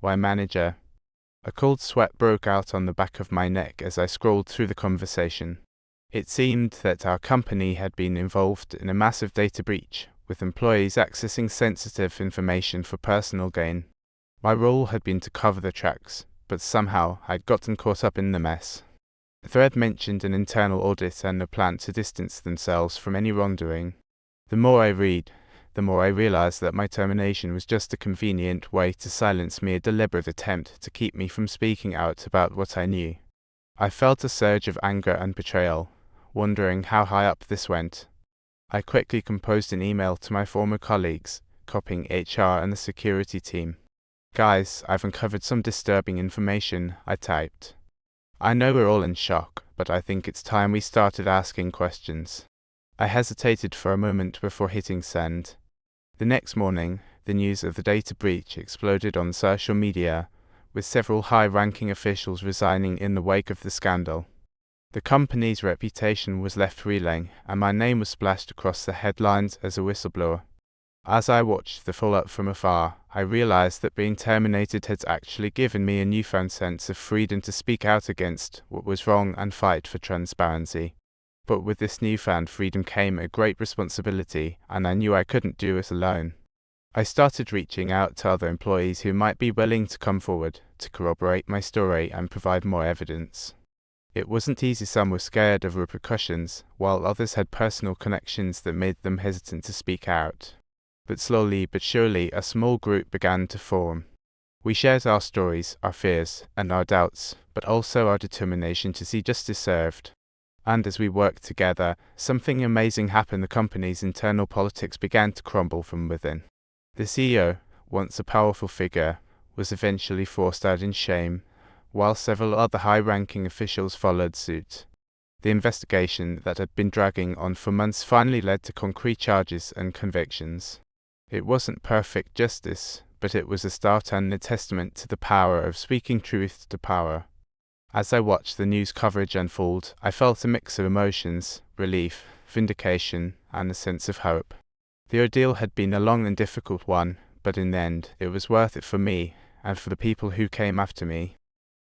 Why, manager? A cold sweat broke out on the back of my neck as I scrolled through the conversation. It seemed that our company had been involved in a massive data breach, with employees accessing sensitive information for personal gain. My role had been to cover the tracks, but somehow I'd gotten caught up in the mess. The thread mentioned an internal audit and a plan to distance themselves from any wrongdoing. The more I read, the more I realized that my termination was just a convenient way to silence me, a deliberate attempt to keep me from speaking out about what I knew. I felt a surge of anger and betrayal, wondering how high up this went. I quickly composed an email to my former colleagues, copying HR and the security team. "Guys, I've uncovered some disturbing information," I typed. "I know we're all in shock, but I think it's time we started asking questions." I hesitated for a moment before hitting send. The next morning, the news of the data breach exploded on social media, with several high-ranking officials resigning in the wake of the scandal. The company's reputation was left reeling, and my name was splashed across the headlines as a whistleblower. As I watched the fallout from afar, I realized that being terminated had actually given me a newfound sense of freedom to speak out against what was wrong and fight for transparency. But with this newfound freedom came a great responsibility, and I knew I couldn't do it alone. I started reaching out to other employees who might be willing to come forward to corroborate my story and provide more evidence. It wasn't easy. Some were scared of repercussions, while others had personal connections that made them hesitant to speak out. But slowly but surely, a small group began to form. We shared our stories, our fears, and our doubts, but also our determination to see justice served. And as we worked together, something amazing happened. The company's internal politics began to crumble from within. The CEO, once a powerful figure, was eventually forced out in shame, while several other high-ranking officials followed suit. The investigation that had been dragging on for months finally led to concrete charges and convictions. It wasn't perfect justice, but it was a start and a testament to the power of speaking truth to power. As I watched the news coverage unfold, I felt a mix of emotions: relief, vindication, and a sense of hope. The ordeal had been a long and difficult one, but in the end, it was worth it for me, and for the people who came after me.